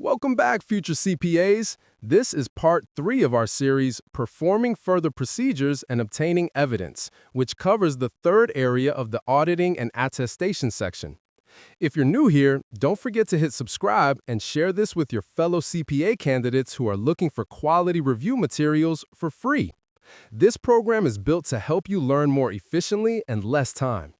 Welcome back, future CPAs. This is part 3 of our series, Performing Further Procedures and Obtaining Evidence, which covers the third area of the Auditing and Attestation section. If you're new here, don't forget to hit subscribe and share this with your fellow CPA candidates who are looking for quality review materials for free. This program is built to help you learn more efficiently and less time.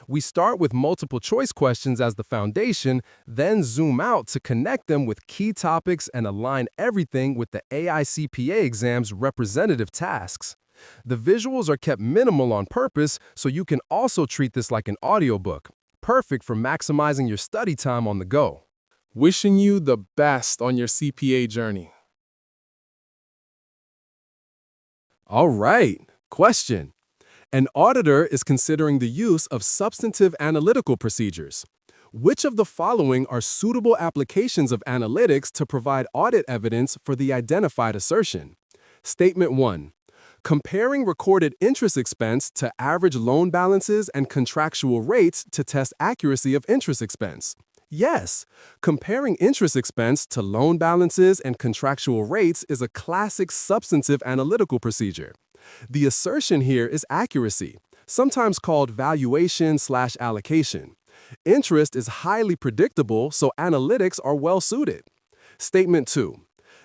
We start with multiple choice questions as the foundation, then zoom out to connect them with key topics and align everything with the AICPA exam's representative tasks. The visuals are kept minimal on purpose, so you can also treat this like an audiobook, perfect for maximizing your study time on the go. Wishing you the best on your CPA journey. All right, question. An auditor is considering the use of substantive analytical procedures. Which of the following are suitable applications of analytics to provide audit evidence for the identified assertion? Statement 1. Comparing recorded interest expense to average loan balances and contractual rates to test accuracy of interest expense. Yes, comparing interest expense to loan balances and contractual rates is a classic substantive analytical procedure. The assertion here is accuracy, sometimes called valuation/allocation. Interest is highly predictable, so analytics are well suited. Statement 2.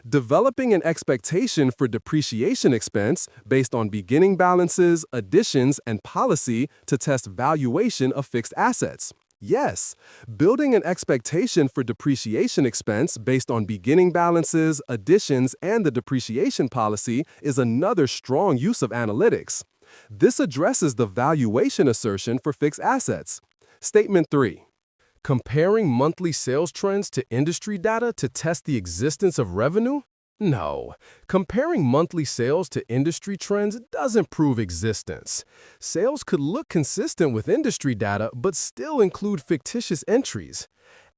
Developing an expectation for depreciation expense based on beginning balances, additions, and policy to test valuation of fixed assets. Yes, building an expectation for depreciation expense based on beginning balances, additions, and the depreciation policy is another strong use of analytics. This addresses the valuation assertion for fixed assets. Statement 3. Comparing monthly sales trends to industry data to test the existence of revenue? No, comparing monthly sales to industry trends doesn't prove existence. Sales could look consistent with industry data but still include fictitious entries.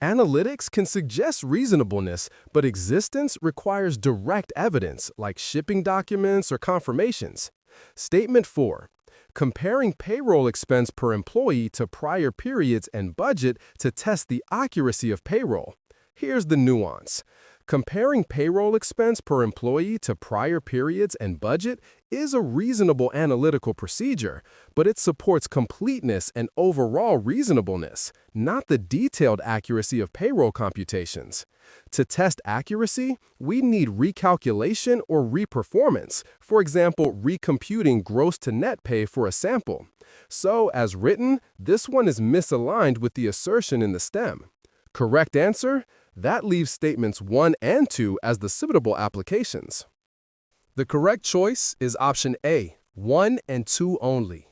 Analytics can suggest reasonableness, but existence requires direct evidence like shipping documents or confirmations. Statement 4. Comparing payroll expense per employee to prior periods and budget to test the accuracy of payroll. Here's the nuance. Comparing payroll expense per employee to prior periods and budget is a reasonable analytical procedure, but it supports completeness and overall reasonableness, not the detailed accuracy of payroll computations. To test accuracy, we need recalculation or reperformance, for example, recomputing gross to net pay for a sample. So, as written, this one is misaligned with the assertion in the stem. Correct answer? That leaves statements 1 and 2 as the suitable applications. The correct choice is option A, 1 and 2 only.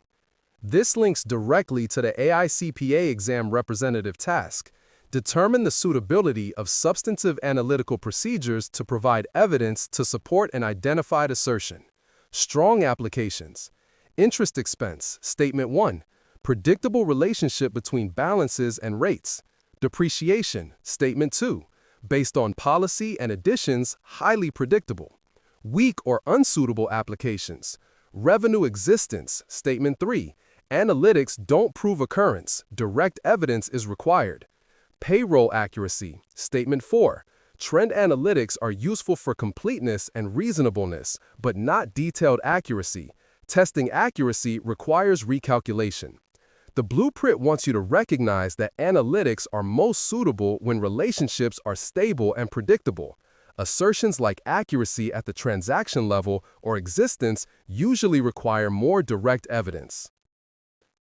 This links directly to the AICPA exam representative task. Determine the suitability of substantive analytical procedures to provide evidence to support an identified assertion. Strong applications. Interest expense, statement 1. Predictable relationship between balances and rates. Depreciation, statement 2. Based on policy and additions, highly predictable. Weak or unsuitable applications. Revenue existence, statement 3. Analytics don't prove occurrence. Direct evidence is required. Payroll accuracy, statement 4. Trend analytics are useful for completeness and reasonableness, but not detailed accuracy. Testing accuracy requires recalculation. The blueprint wants you to recognize that analytics are most suitable when relationships are stable and predictable. Assertions like accuracy at the transaction level or existence usually require more direct evidence.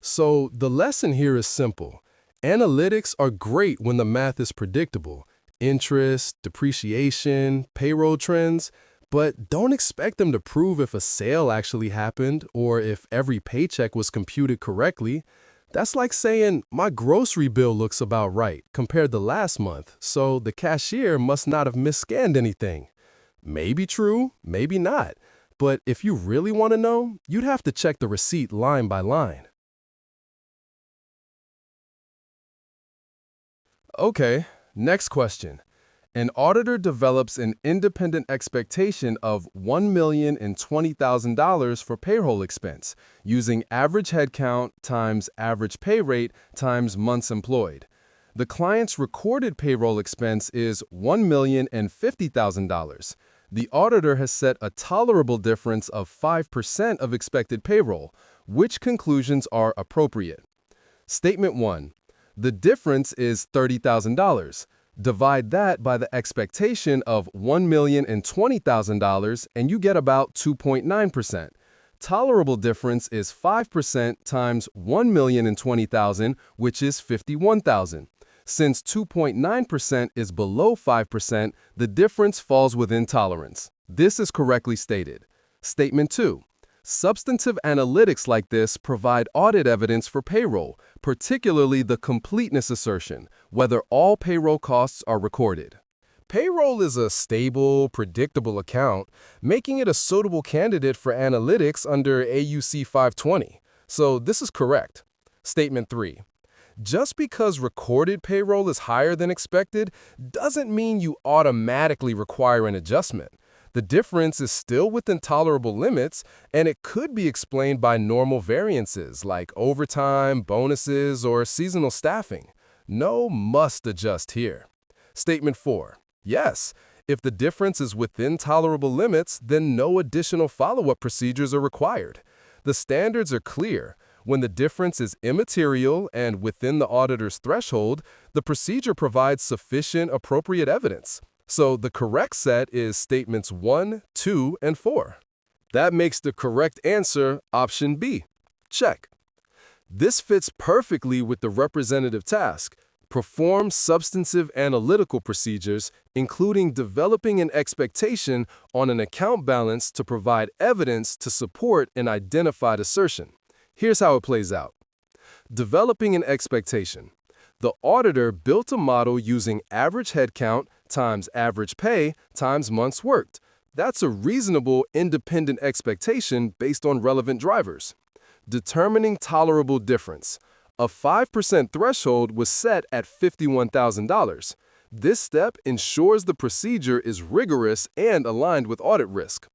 So the lesson here is simple. Analytics are great when the math is predictable. Interest, depreciation, payroll trends. But don't expect them to prove if a sale actually happened or if every paycheck was computed correctly. That's like saying, my grocery bill looks about right compared to last month, so the cashier must not have misscanned anything. Maybe true, maybe not. But if you really want to know, you'd have to check the receipt line by line. Okay, next question. An auditor develops an independent expectation of $1,020,000 for payroll expense using average headcount times average pay rate times months employed. The client's recorded payroll expense is $1,050,000. The auditor has set a tolerable difference of 5% of expected payroll. Which conclusions are appropriate? Statement 1. The difference is $30,000. Divide that by the expectation of $1,020,000 and you get about 2.9%. Tolerable difference is 5% times $1,020,000, which is $51,000. Since 2.9% is below 5%, the difference falls within tolerance. This is correctly stated. Statement 2. Substantive analytics like this provide audit evidence for payroll, particularly the completeness assertion, whether all payroll costs are recorded. Payroll is a stable, predictable account, making it a suitable candidate for analytics under AUC 520. So this is correct. Statement 3. Just because recorded payroll is higher than expected doesn't mean you automatically require an adjustment. The difference is still within tolerable limits, and it could be explained by normal variances like overtime, bonuses, or seasonal staffing. No must adjust here. Statement 4. Yes, if the difference is within tolerable limits, then no additional follow-up procedures are required. The standards are clear. When the difference is immaterial and within the auditor's threshold, the procedure provides sufficient appropriate evidence. So the correct set is statements 1, 2, and 4. That makes the correct answer option B. Check. This fits perfectly with the representative task. Perform substantive analytical procedures, including developing an expectation on an account balance to provide evidence to support an identified assertion. Here's how it plays out. Developing an expectation. The auditor built a model using average headcount times average pay times months worked. That's a reasonable, independent expectation based on relevant drivers. Determining tolerable difference. A 5% threshold was set at $51,000. This step ensures the procedure is rigorous and aligned with audit risk.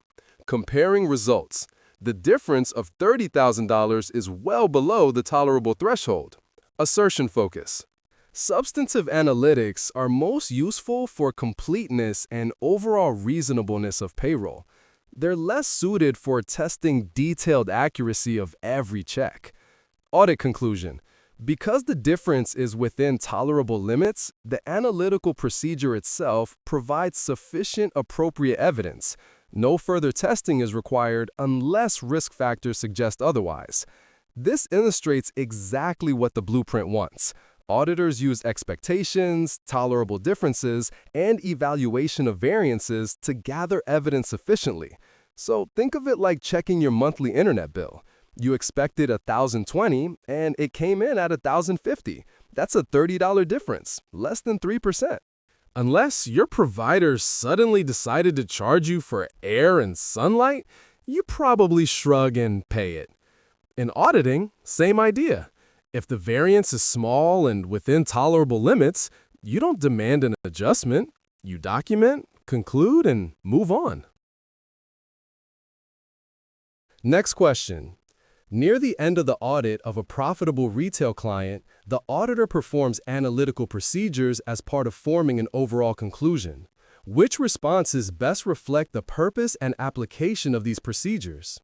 Comparing results. The difference of $30,000 is well below the tolerable threshold. Assertion focus. Substantive analytics are most useful for completeness and overall reasonableness of payroll. They're less suited for testing detailed accuracy of every check. Audit conclusion. Because the difference is within tolerable limits, the analytical procedure itself provides sufficient appropriate evidence. No further testing is required unless risk factors suggest otherwise. This illustrates exactly what the blueprint wants. Auditors use expectations, tolerable differences, and evaluation of variances to gather evidence efficiently. So think of it like checking your monthly internet bill. You expected $1,020 and it came in at $1,050. That's a $30 difference, less than 3%. Unless your provider suddenly decided to charge you for air and sunlight, you probably shrug and pay it. In auditing, same idea. If the variance is small and within tolerable limits, you don't demand an adjustment. You document, conclude, and move on. Next question. Near the end of the audit of a profitable retail client, the auditor performs analytical procedures as part of forming an overall conclusion. Which responses best reflect the purpose and application of these procedures?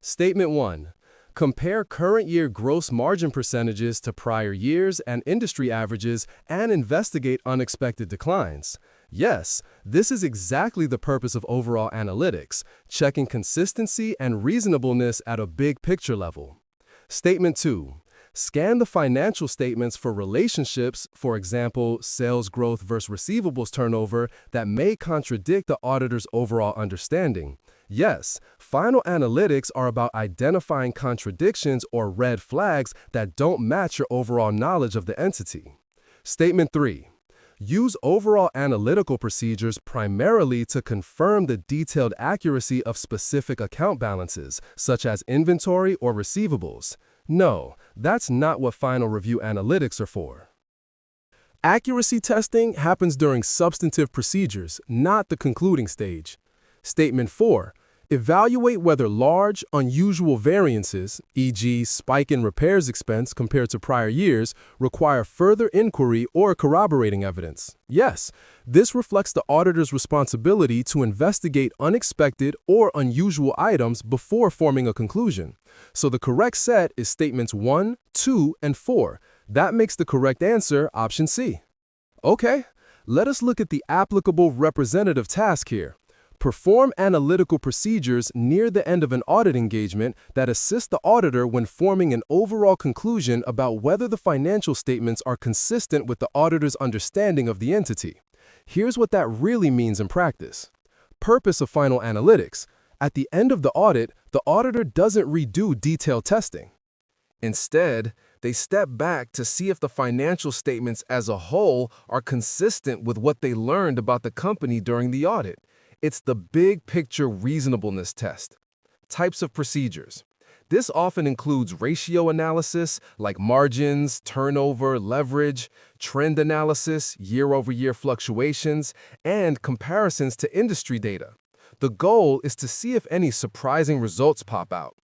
Statement 1. Compare current year gross margin percentages to prior years and industry averages and investigate unexpected declines. Yes, this is exactly the purpose of overall analytics, checking consistency and reasonableness at a big picture level. Statement 2. Scan the financial statements for relationships, for example, sales growth versus receivables turnover, that may contradict the auditor's overall understanding. Yes, final analytics are about identifying contradictions or red flags that don't match your overall knowledge of the entity. Statement 3. Use overall analytical procedures primarily to confirm the detailed accuracy of specific account balances, such as inventory or receivables. No, that's not what final review analytics are for. Accuracy testing happens during substantive procedures, not the concluding stage. Statement 4. Evaluate whether large, unusual variances, e.g., spike in repairs expense compared to prior years, require further inquiry or corroborating evidence. Yes, this reflects the auditor's responsibility to investigate unexpected or unusual items before forming a conclusion. So the correct set is statements 1, 2, and 4. That makes the correct answer option C. Okay, let us look at the applicable representative task here. Perform analytical procedures near the end of an audit engagement that assist the auditor when forming an overall conclusion about whether the financial statements are consistent with the auditor's understanding of the entity. Here's what that really means in practice. Purpose of final analytics. At the end of the audit, the auditor doesn't redo detailed testing. Instead, they step back to see if the financial statements as a whole are consistent with what they learned about the company during the audit. It's the big picture reasonableness test. Types of procedures. This often includes ratio analysis like margins, turnover, leverage, trend analysis, year-over-year fluctuations, and comparisons to industry data. The goal is to see if any surprising results pop out.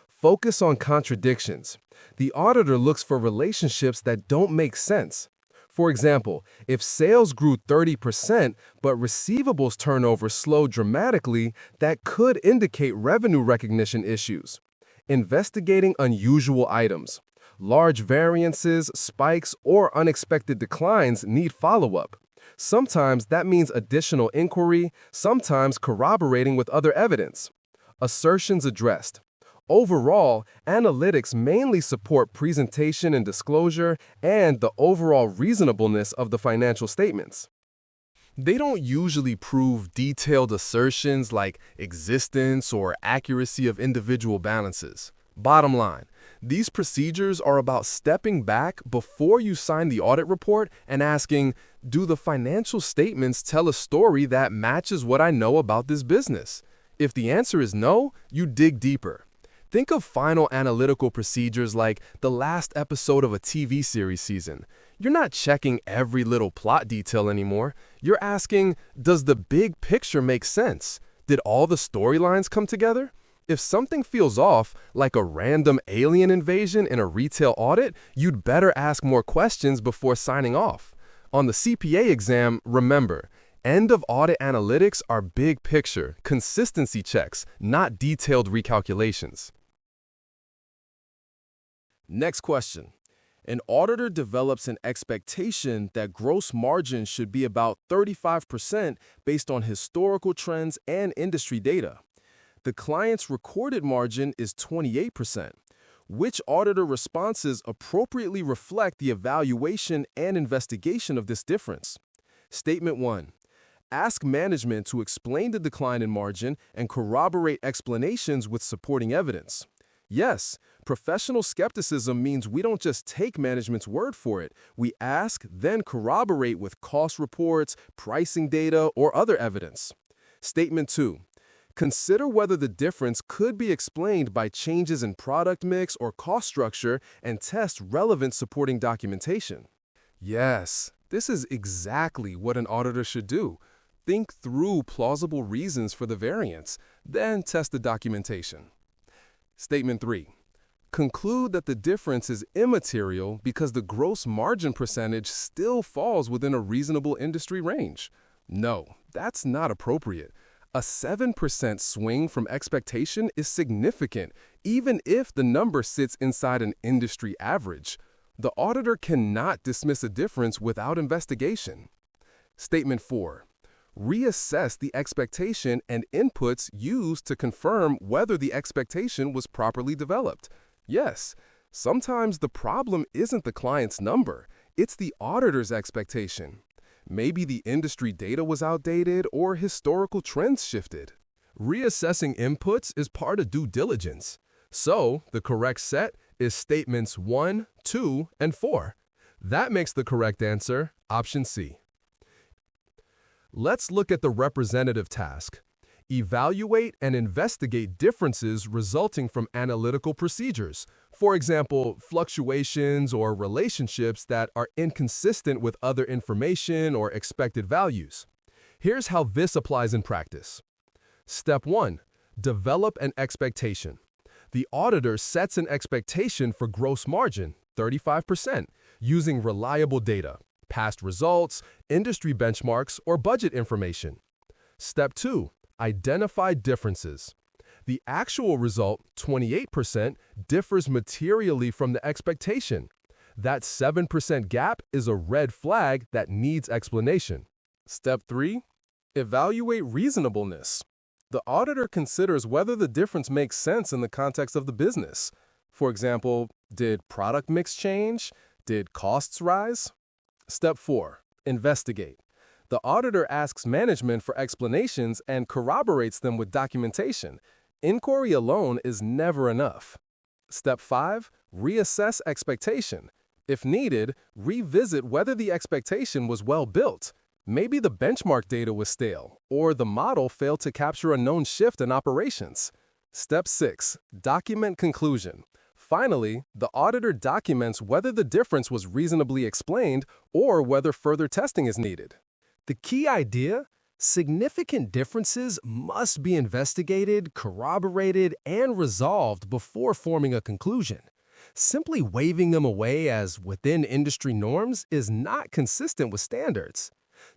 Focus on contradictions. The auditor looks for relationships that don't make sense. For example, if sales grew 30% but receivables turnover slowed dramatically, that could indicate revenue recognition issues. Investigating unusual items. Large variances, spikes, or unexpected declines need follow-up. Sometimes that means additional inquiry, sometimes corroborating with other evidence. Assertions addressed. Overall, analytics mainly support presentation and disclosure and the overall reasonableness of the financial statements. They don't usually prove detailed assertions like existence or accuracy of individual balances. Bottom line, these procedures are about stepping back before you sign the audit report and asking, do the financial statements tell a story that matches what I know about this business? If the answer is no, you dig deeper. Think of final analytical procedures like the last episode of a TV series season. You're not checking every little plot detail anymore. You're asking, does the big picture make sense? Did all the storylines come together? If something feels off, like a random alien invasion in a retail audit, you'd better ask more questions before signing off. On the CPA exam, remember, end of audit analytics are big picture, consistency checks, not detailed recalculations. Next question. An auditor develops an expectation that gross margin should be about 35% based on historical trends and industry data. The client's recorded margin is 28%. Which auditor responses appropriately reflect the evaluation and investigation of this difference? Statement 1. Ask management to explain the decline in margin and corroborate explanations with supporting evidence. Yes, professional skepticism means we don't just take management's word for it. We ask, then corroborate with cost reports, pricing data, or other evidence. Statement 2. Consider whether the difference could be explained by changes in product mix or cost structure and test relevant supporting documentation. Yes, this is exactly what an auditor should do. Think through plausible reasons for the variance, then test the documentation. Statement 3. Conclude that the difference is immaterial because the gross margin percentage still falls within a reasonable industry range. No, that's not appropriate. A 7% swing from expectation is significant, even if the number sits inside an industry average. The auditor cannot dismiss a difference without investigation. Statement 4. Reassess the expectation and inputs used to confirm whether the expectation was properly developed. Yes, sometimes the problem isn't the client's number, it's the auditor's expectation. Maybe the industry data was outdated or historical trends shifted. Reassessing inputs is part of due diligence. So, the correct set is statements 1, 2, and 4. That makes the correct answer option C. Let's look at the representative task. Evaluate and investigate differences resulting from analytical procedures. For example, fluctuations or relationships that are inconsistent with other information or expected values. Here's how this applies in practice. Step 1. Develop an expectation. The auditor sets an expectation for gross margin, 35%, using reliable data, past results, industry benchmarks, or budget information. Step 2. Identify differences. The actual result, 28%, differs materially from the expectation. That 7% gap is a red flag that needs explanation. Step 3. Evaluate reasonableness. The auditor considers whether the difference makes sense in the context of the business. For example, did product mix change? Did costs rise? Step 4. Investigate. The auditor asks management for explanations and corroborates them with documentation. Inquiry alone is never enough. Step 5. Reassess expectation. If needed, revisit whether the expectation was well built. Maybe the benchmark data was stale, or the model failed to capture a known shift in operations. Step 6. Document conclusion. Finally, the auditor documents whether the difference was reasonably explained or whether further testing is needed. The key idea? Significant differences must be investigated, corroborated, and resolved before forming a conclusion. Simply waving them away as within industry norms is not consistent with standards.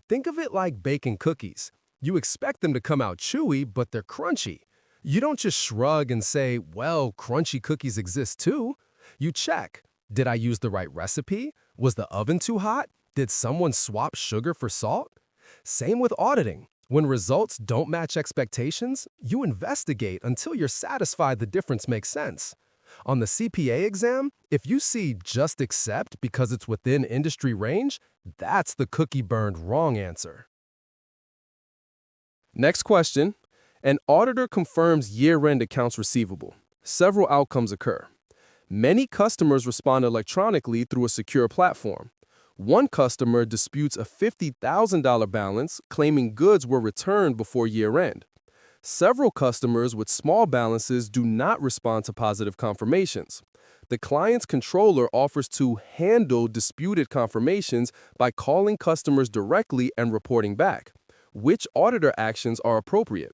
Think of it like baking cookies. You expect them to come out chewy, but they're crunchy. You don't just shrug and say, well, crunchy cookies exist too. You check. Did I use the right recipe? Was the oven too hot? Did someone swap sugar for salt? Same with auditing. When results don't match expectations, you investigate until you're satisfied the difference makes sense. On the CPA exam, if you see just accept because it's within industry range, that's the cookie burned wrong answer. Next question. An auditor confirms year-end accounts receivable. Several outcomes occur. Many customers respond electronically through a secure platform. One customer disputes a $50,000 balance, claiming goods were returned before year-end. Several customers with small balances do not respond to positive confirmations. The client's controller offers to handle disputed confirmations by calling customers directly and reporting back. Which auditor actions are appropriate?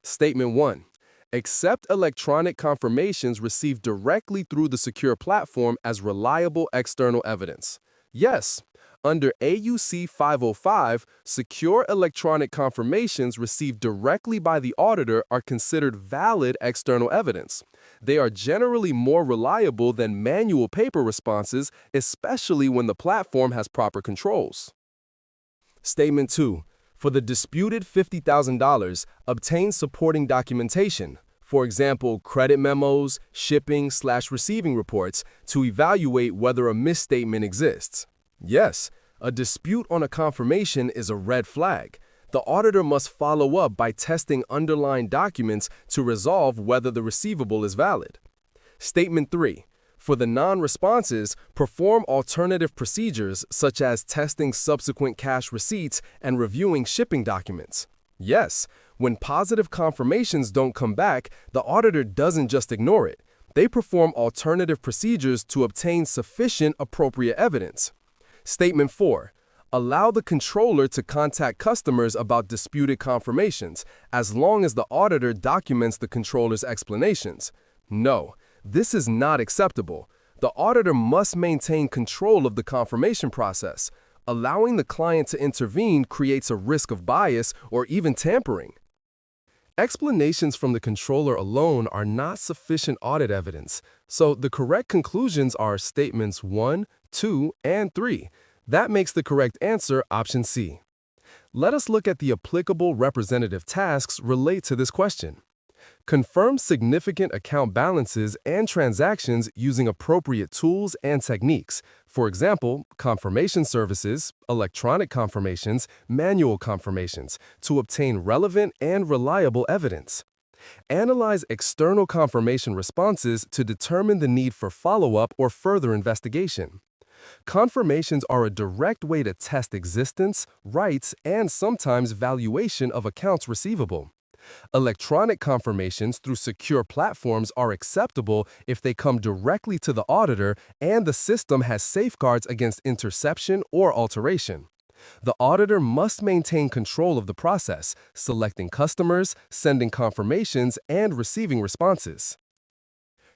Statement 1. Accept electronic confirmations received directly through the secure platform as reliable external evidence. Yes, under AUC 505, secure electronic confirmations received directly by the auditor are considered valid external evidence. They are generally more reliable than manual paper responses, especially when the platform has proper controls. Statement 2. For the disputed $50,000, obtain supporting documentation, for example, credit memos, shipping/receiving reports, to evaluate whether a misstatement exists. Yes, a dispute on a confirmation is a red flag. The auditor must follow up by testing underlying documents to resolve whether the receivable is valid. Statement 3. For the non-responses, perform alternative procedures such as testing subsequent cash receipts and reviewing shipping documents. Yes, when positive confirmations don't come back, the auditor doesn't just ignore it. They perform alternative procedures to obtain sufficient appropriate evidence. Statement 4. Allow the controller to contact customers about disputed confirmations, as long as the auditor documents the controller's explanations. No, this is not acceptable. The auditor must maintain control of the confirmation process. Allowing the client to intervene creates a risk of bias or even tampering. Explanations from the controller alone are not sufficient audit evidence, so the correct conclusions are statements 1, 2, and 3. That makes the correct answer option C. Let us look at the applicable representative tasks relate to this question. Confirm significant account balances and transactions using appropriate tools and techniques. For example, confirmation services, electronic confirmations, manual confirmations, to obtain relevant and reliable evidence. Analyze external confirmation responses to determine the need for follow-up or further investigation. Confirmations are a direct way to test existence, rights, and sometimes valuation of accounts receivable. Electronic confirmations through secure platforms are acceptable if they come directly to the auditor and the system has safeguards against interception or alteration. The auditor must maintain control of the process, selecting customers, sending confirmations, and receiving responses.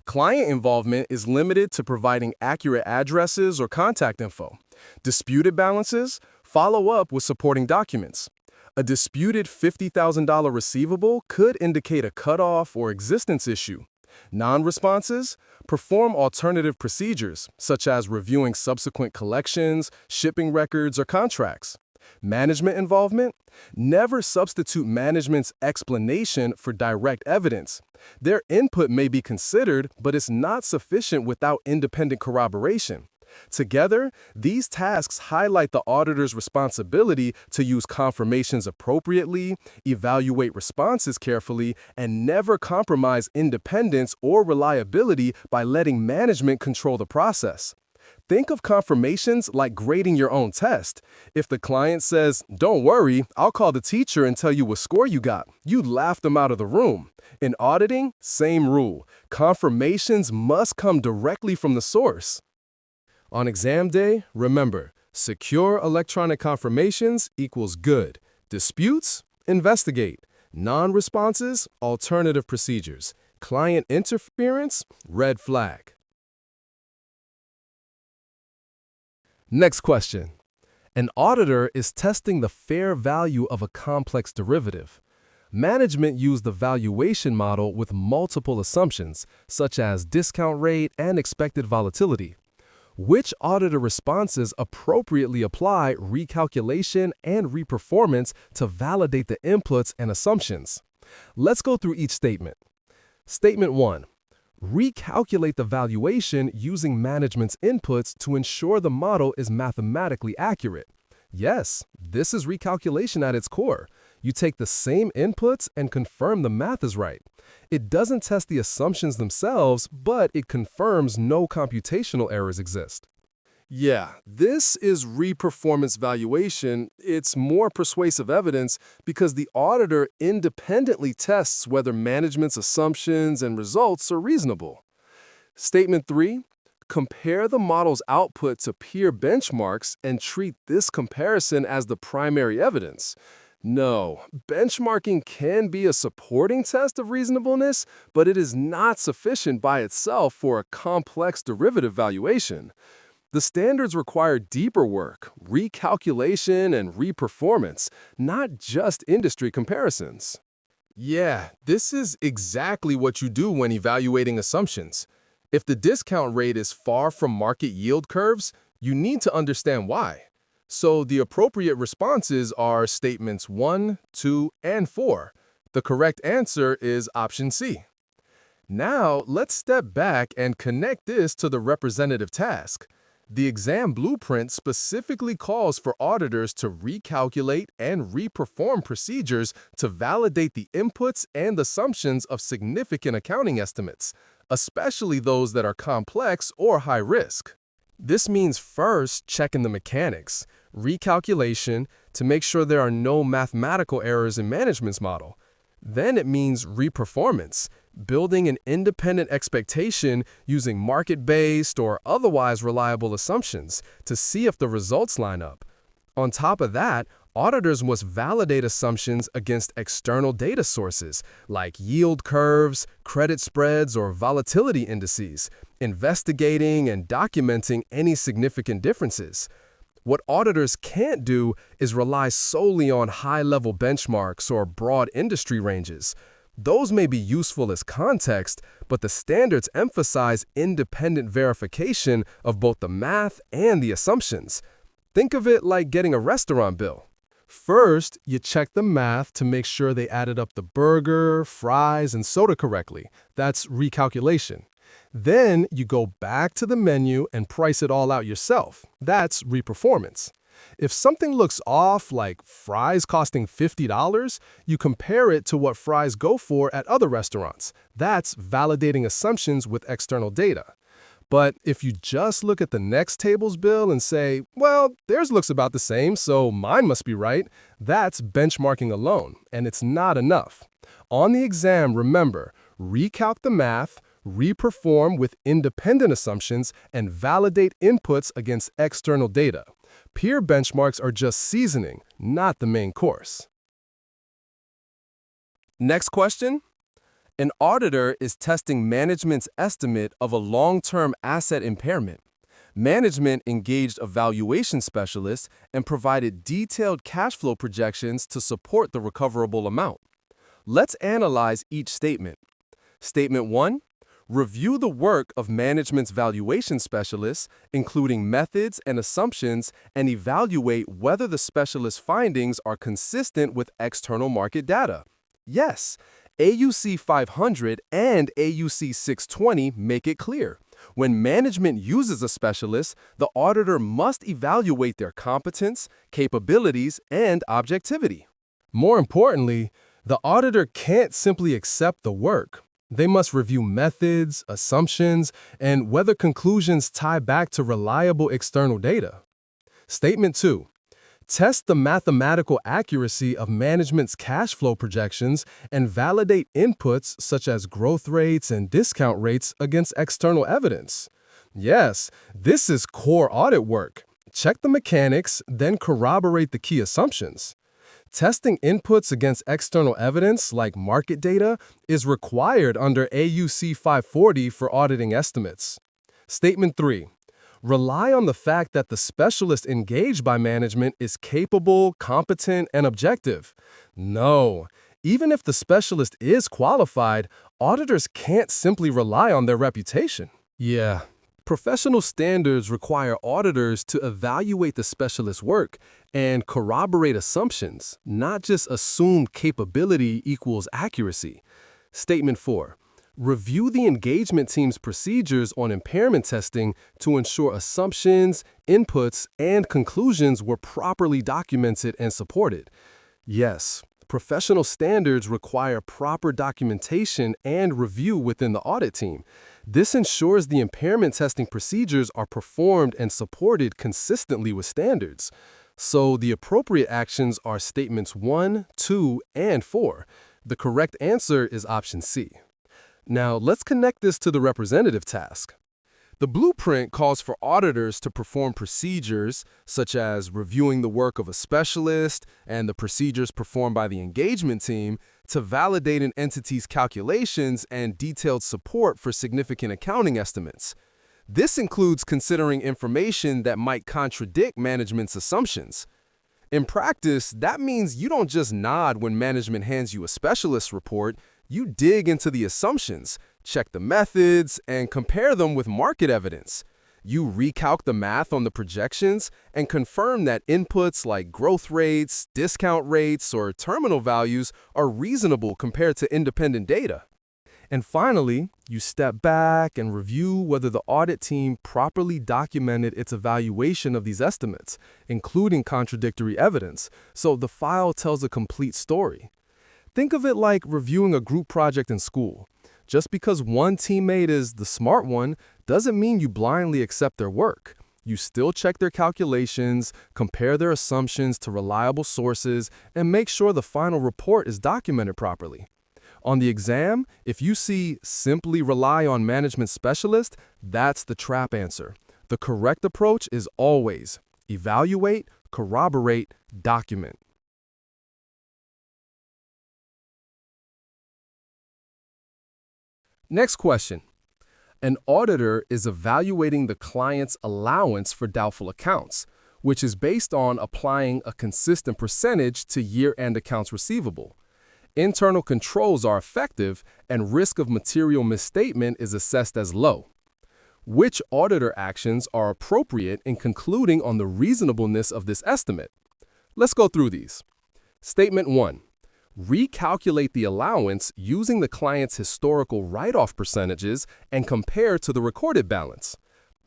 Client involvement is limited to providing accurate addresses or contact info. Disputed balances, follow up with supporting documents. A disputed $50,000 receivable could indicate a cutoff or existence issue. Non-responses, perform alternative procedures, such as reviewing subsequent collections, shipping records, or contracts. Management involvement, never substitute management's explanation for direct evidence. Their input may be considered, but it's not sufficient without independent corroboration. Together, these tasks highlight the auditor's responsibility to use confirmations appropriately, evaluate responses carefully, and never compromise independence or reliability by letting management control the process. Think of confirmations like grading your own test. If the client says, "Don't worry, I'll call the teacher and tell you what score you got," you laugh them out of the room. In auditing, same rule. Confirmations must come directly from the source. On exam day, remember, secure electronic confirmations equals good. Disputes? Investigate. Non-responses? Alternative procedures. Client interference? Red flag. Next question. An auditor is testing the fair value of a complex derivative. Management used the valuation model with multiple assumptions, such as discount rate and expected volatility. Which auditor responses appropriately apply recalculation and reperformance to validate the inputs and assumptions? Let's go through each statement. Statement 1. Recalculate the valuation using management's inputs to ensure the model is mathematically accurate. Yes, this is recalculation at its core. You take the same inputs and confirm the math is right. It doesn't test the assumptions themselves, but it confirms no computational errors exist. Yeah, this is reperformance valuation. It's more persuasive evidence because the auditor independently tests whether management's assumptions and results are reasonable. Statement 3. Compare the model's output to peer benchmarks and treat this comparison as the primary evidence. No, benchmarking can be a supporting test of reasonableness, but it is not sufficient by itself for a complex derivative valuation. The standards require deeper work, recalculation, and reperformance, not just industry comparisons. Yeah, this is exactly what you do when evaluating assumptions. If the discount rate is far from market yield curves, you need to understand why. So the appropriate responses are statements 1, 2, and 4. The correct answer is option C. Now, let's step back and connect this to the representative task. The exam blueprint specifically calls for auditors to recalculate and reperform procedures to validate the inputs and assumptions of significant accounting estimates, especially those that are complex or high risk. This means first checking the mechanics, recalculation to make sure there are no mathematical errors in management's model. Then it means reperformance, building an independent expectation using market-based or otherwise reliable assumptions to see if the results line up. On top of that, auditors must validate assumptions against external data sources like yield curves, credit spreads, or volatility indices, investigating and documenting any significant differences. What auditors can't do is rely solely on high-level benchmarks or broad industry ranges. Those may be useful as context, but the standards emphasize independent verification of both the math and the assumptions. Think of it like getting a restaurant bill. First, you check the math to make sure they added up the burger, fries, and soda correctly. That's recalculation. Then you go back to the menu and price it all out yourself. That's reperformance. If something looks off, like fries costing $50, you compare it to what fries go for at other restaurants. That's validating assumptions with external data. But if you just look at the next table's bill and say, well, theirs looks about the same, so mine must be right, that's benchmarking alone, and it's not enough. On the exam, remember, recalc the math, reperform with independent assumptions, and validate inputs against external data. Peer benchmarks are just seasoning, not the main course. Next question. An auditor is testing management's estimate of a long-term asset impairment. Management engaged a valuation specialist and provided detailed cash flow projections to support the recoverable amount. Let's analyze each statement. Statement 1. Review the work of management's valuation specialists, including methods and assumptions, and evaluate whether the specialist's findings are consistent with external market data. Yes, AUC 500 and AUC 620 make it clear. When management uses a specialist, the auditor must evaluate their competence, capabilities, and objectivity. More importantly, the auditor can't simply accept the work. They must review methods, assumptions, and whether conclusions tie back to reliable external data. Statement 2. Test the mathematical accuracy of management's cash flow projections and validate inputs such as growth rates and discount rates against external evidence. Yes, this is core audit work. Check the mechanics, then corroborate the key assumptions. Testing inputs against external evidence, like market data, is required under AUC 540 for auditing estimates. Statement 3. Rely on the fact that the specialist engaged by management is capable, competent, and objective. No, even if the specialist is qualified, auditors can't simply rely on their reputation. Yeah. Professional standards require auditors to evaluate the specialist's work and corroborate assumptions, not just assume capability equals accuracy. Statement 4. Review the engagement team's procedures on impairment testing to ensure assumptions, inputs, and conclusions were properly documented and supported. Yes, professional standards require proper documentation and review within the audit team. This ensures the impairment testing procedures are performed and supported consistently with standards. So the appropriate actions are statements 1, 2, and 4. The correct answer is option C. Now, let's connect this to the representative task. The blueprint calls for auditors to perform procedures such as reviewing the work of a specialist and the procedures performed by the engagement team to validate an entity's calculations and detailed support for significant accounting estimates. This includes considering information that might contradict management's assumptions. In practice, that means you don't just nod when management hands you a specialist report. You dig into the assumptions, check the methods, and compare them with market evidence. You recalc the math on the projections and confirm that inputs like growth rates, discount rates, or terminal values are reasonable compared to independent data. And finally, you step back and review whether the audit team properly documented its evaluation of these estimates, including contradictory evidence, so the file tells a complete story. Think of it like reviewing a group project in school. Just because one teammate is the smart one doesn't mean you blindly accept their work. You still check their calculations, compare their assumptions to reliable sources, and make sure the final report is documented properly. On the exam, if you see "simply rely on management specialist," that's the trap answer. The correct approach is always evaluate, corroborate, document. Next question. An auditor is evaluating the client's allowance for doubtful accounts, which is based on applying a consistent percentage to year-end accounts receivable. Internal controls are effective and risk of material misstatement is assessed as low. Which auditor actions are appropriate in concluding on the reasonableness of this estimate? Let's go through these. Statement 1. Recalculate the allowance using the client's historical write-off percentages and compare to the recorded balance.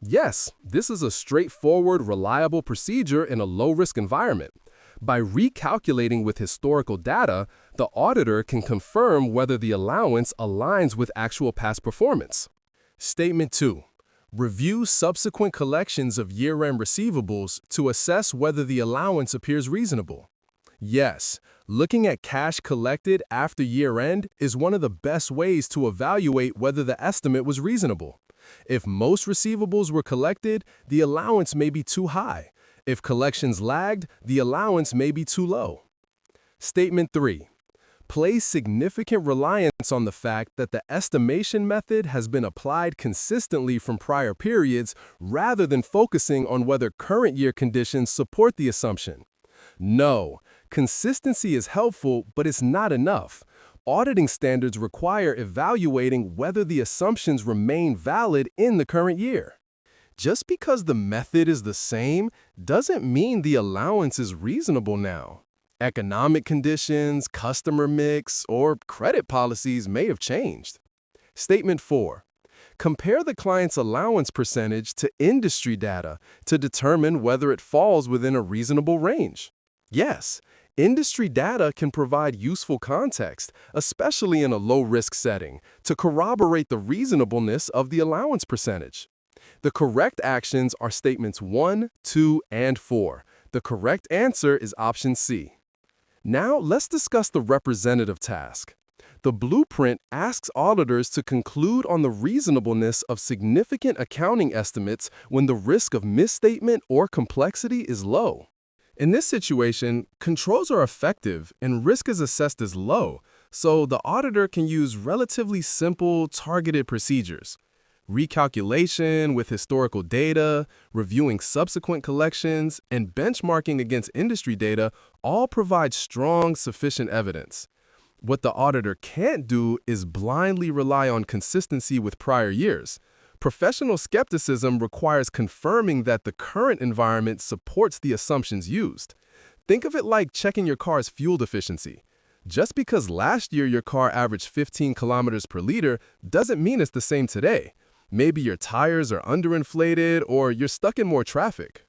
Yes, this is a straightforward, reliable procedure in a low-risk environment. By recalculating with historical data, the auditor can confirm whether the allowance aligns with actual past performance. Statement 2. Review subsequent collections of year-end receivables to assess whether the allowance appears reasonable. Yes, looking at cash collected after year-end is one of the best ways to evaluate whether the estimate was reasonable. If most receivables were collected, the allowance may be too high. If collections lagged, the allowance may be too low. Statement 3. Place significant reliance on the fact that the estimation method has been applied consistently from prior periods rather than focusing on whether current year conditions support the assumption. No, consistency is helpful, but it's not enough. Auditing standards require evaluating whether the assumptions remain valid in the current year. Just because the method is the same doesn't mean the allowance is reasonable now. Economic conditions, customer mix, or credit policies may have changed. Statement 4. Compare the client's allowance percentage to industry data to determine whether it falls within a reasonable range. Yes, industry data can provide useful context, especially in a low-risk setting, to corroborate the reasonableness of the allowance percentage. The correct actions are statements 1, 2, and 4. The correct answer is option C. Now, let's discuss the representative task. The blueprint asks auditors to conclude on the reasonableness of significant accounting estimates when the risk of misstatement or complexity is low. In this situation, controls are effective and risk is assessed as low, so the auditor can use relatively simple, targeted procedures. Recalculation with historical data, reviewing subsequent collections, and benchmarking against industry data all provide strong, sufficient evidence. What the auditor can't do is blindly rely on consistency with prior years. Professional skepticism requires confirming that the current environment supports the assumptions used. Think of it like checking your car's fuel efficiency. Just because last year your car averaged 15 kilometers per liter doesn't mean it's the same today. Maybe your tires are underinflated or you're stuck in more traffic.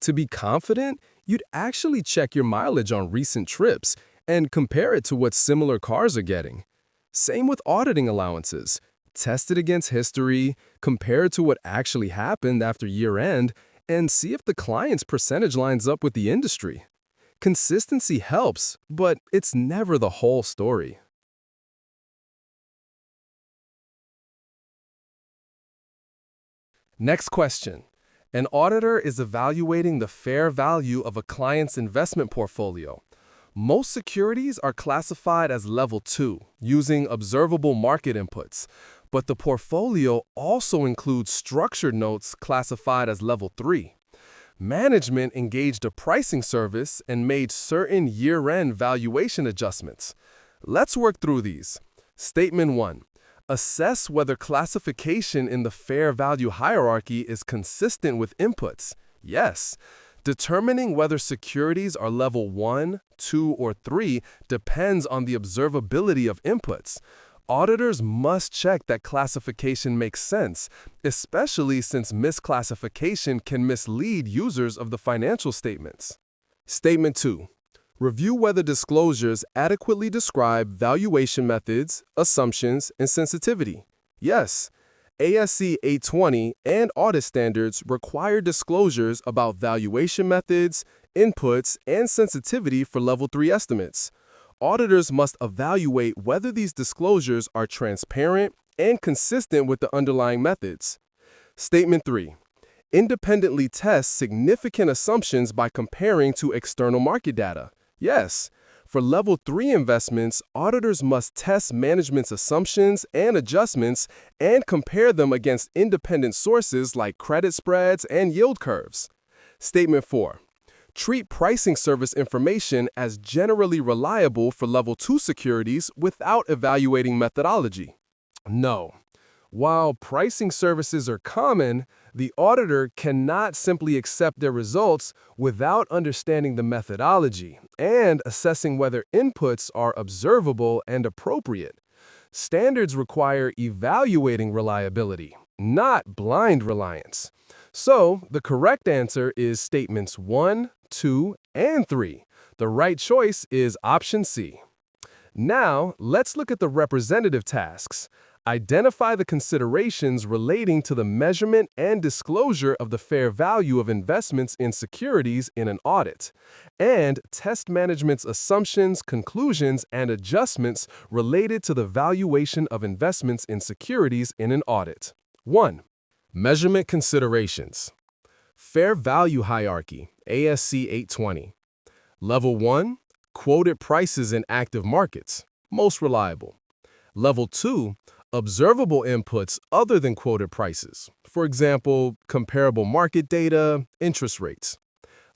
To be confident, you'd actually check your mileage on recent trips and compare it to what similar cars are getting. Same with auditing allowances. Test it against history, compare it to what actually happened after year-end, and see if the client's percentage lines up with the industry. Consistency helps, but it's never the whole story. Next question. An auditor is evaluating the fair value of a client's investment portfolio. Most securities are classified as Level 2, using observable market inputs, but the portfolio also includes structured notes classified as Level 3. Management engaged a pricing service and made certain year-end valuation adjustments. Let's work through these. Statement 1. Assess whether classification in the fair value hierarchy is consistent with inputs. Yes. Determining whether securities are level 1, 2, or 3 depends on the observability of inputs. Auditors must check that classification makes sense, especially since misclassification can mislead users of the financial statements. Statement 2. Review whether disclosures adequately describe valuation methods, assumptions, and sensitivity. Yes, ASC 820 and audit standards require disclosures about valuation methods, inputs, and sensitivity for Level 3 estimates. Auditors must evaluate whether these disclosures are transparent and consistent with the underlying methods. Statement 3. Independently test significant assumptions by comparing to external market data. Yes, for Level 3 investments, auditors must test management's assumptions and adjustments and compare them against independent sources like credit spreads and yield curves. Statement 4. Treat pricing service information as generally reliable for Level 2 securities without evaluating methodology. No. While pricing services are common, the auditor cannot simply accept their results without understanding the methodology and assessing whether inputs are observable and appropriate. Standards require evaluating reliability, not blind reliance. So, the correct answer is statements 1, 2, and 3. The right choice is option C. Now, let's look at the representative tasks. Identify the considerations relating to the measurement and disclosure of the fair value of investments in securities in an audit, and test management's assumptions, conclusions, and adjustments related to the valuation of investments in securities in an audit. 1. Measurement considerations. Fair value hierarchy, ASC 820. Level 1, quoted prices in active markets, most reliable. Level 2, observable inputs other than quoted prices. For example, comparable market data, interest rates.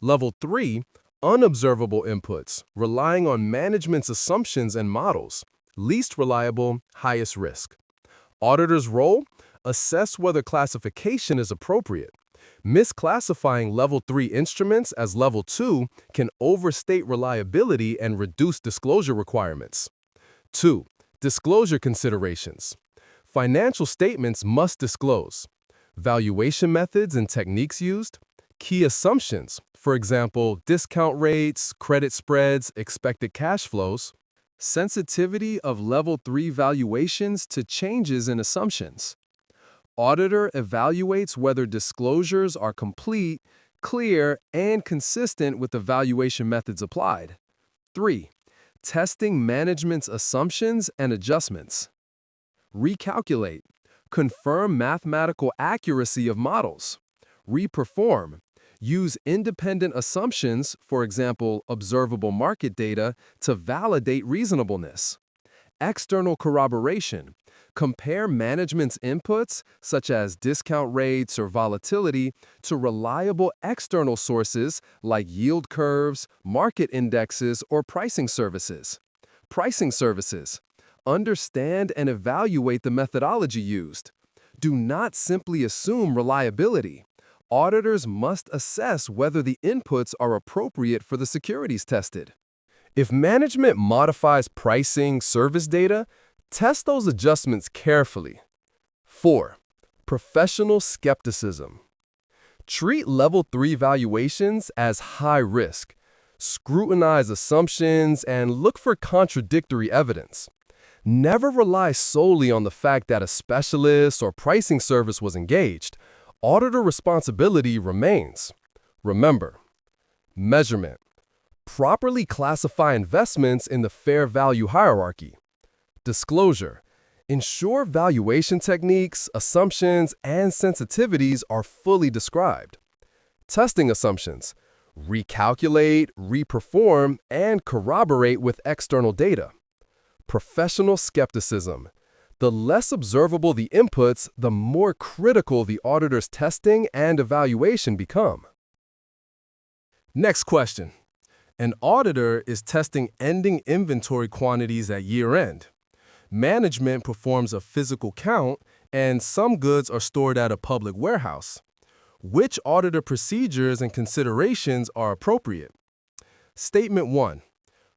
Level 3, unobservable inputs, relying on management's assumptions and models. Least reliable, highest risk. Auditor's role? Assess whether classification is appropriate. Misclassifying Level 3 instruments as Level 2 can overstate reliability and reduce disclosure requirements. 2. Disclosure considerations. Financial statements must disclose valuation methods and techniques used, key assumptions, for example, discount rates, credit spreads, expected cash flows, sensitivity of Level 3 valuations to changes in assumptions. Auditor evaluates whether disclosures are complete, clear, and consistent with the valuation methods applied. 3. Testing management's assumptions and adjustments. Recalculate. Confirm mathematical accuracy of models. Reperform. Use independent assumptions, for example, observable market data, to validate reasonableness. External corroboration. Compare management's inputs, such as discount rates or volatility, to reliable external sources like yield curves, market indexes, or pricing services. Pricing services. Understand and evaluate the methodology used. Do not simply assume reliability. Auditors must assess whether the inputs are appropriate for the securities tested. If management modifies pricing service data, test those adjustments carefully. 4. Professional skepticism. Treat Level 3 valuations as high risk. Scrutinize assumptions and look for contradictory evidence. Never rely solely on the fact that a specialist or pricing service was engaged. Auditor responsibility remains. Remember, measurement. Properly classify investments in the fair value hierarchy. Disclosure. Ensure valuation techniques, assumptions, and sensitivities are fully described. Testing assumptions. Recalculate, reperform, and corroborate with external data. Professional skepticism. The less observable the inputs, the more critical the auditor's testing and evaluation become. Next question. An auditor is testing ending inventory quantities at year-end. Management performs a physical count, and some goods are stored at a public warehouse. Which auditor procedures and considerations are appropriate? Statement 1.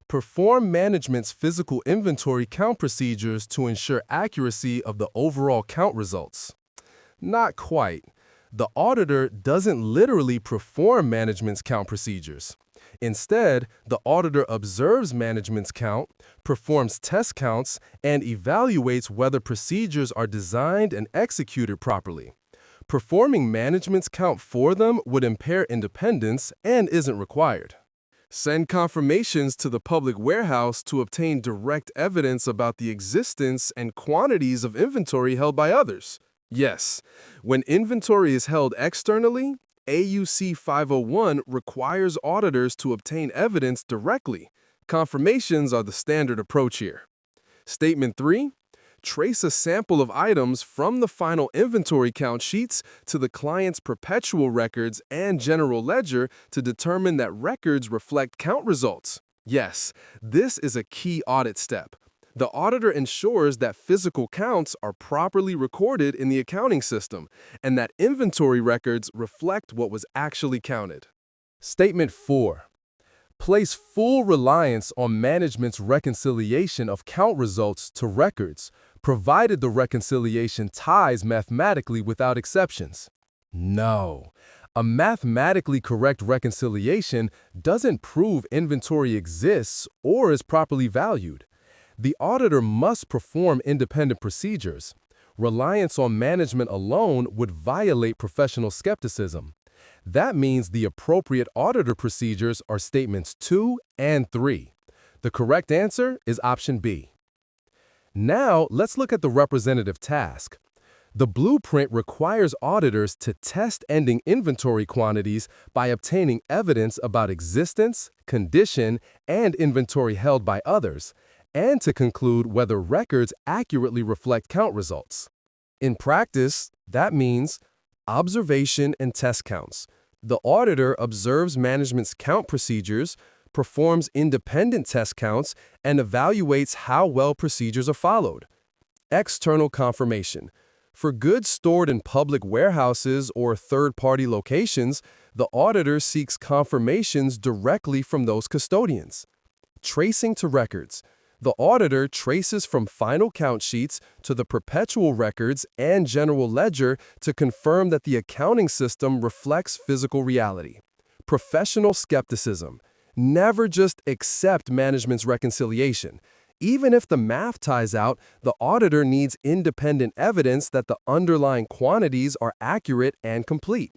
Perform management's physical inventory count procedures to ensure accuracy of the overall count results. Not quite. The auditor doesn't literally perform management's count procedures. Instead, the auditor observes management's count, performs test counts, and evaluates whether procedures are designed and executed properly. Performing management's count for them would impair independence and isn't required. Send confirmations to the public warehouse to obtain direct evidence about the existence and quantities of inventory held by others. Yes, when inventory is held externally, AUC 501 requires auditors to obtain evidence directly. Confirmations are the standard approach here. Statement 3. Trace a sample of items from the final inventory count sheets to the client's perpetual records and general ledger to determine that records reflect count results. Yes, this is a key audit step. The auditor ensures that physical counts are properly recorded in the accounting system and that inventory records reflect what was actually counted. Statement 4. Place full reliance on management's reconciliation of count results to records, provided the reconciliation ties mathematically without exceptions. No. A mathematically correct reconciliation doesn't prove inventory exists or is properly valued. The auditor must perform independent procedures. Reliance on management alone would violate professional skepticism. That means the appropriate auditor procedures are statements 2 and 3. The correct answer is option B. Now, let's look at the representative task. The blueprint requires auditors to test ending inventory quantities by obtaining evidence about existence, condition, and inventory held by others, and to conclude whether records accurately reflect count results. In practice, that means observation and test counts. The auditor observes management's count procedures, performs independent test counts, and evaluates how well procedures are followed. External confirmation. For goods stored in public warehouses or third-party locations, the auditor seeks confirmations directly from those custodians. Tracing to records. The auditor traces from final count sheets to the perpetual records and general ledger to confirm that the accounting system reflects physical reality. Professional skepticism. Never just accept management's reconciliation. Even if the math ties out, the auditor needs independent evidence that the underlying quantities are accurate and complete.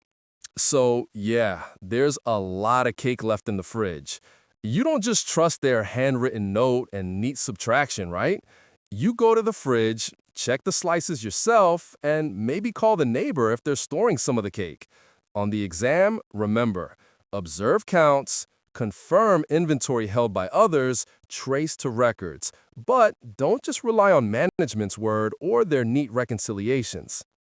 So, yeah, there's a lot of cake left in the fridge. You don't just trust their handwritten note and neat subtraction, right? You go to the fridge, check the slices yourself, and maybe call the neighbor if they're storing some of the cake. On the exam, remember, observe counts, confirm inventory held by others, trace to records. But don't just rely on management's word or their neat reconciliations.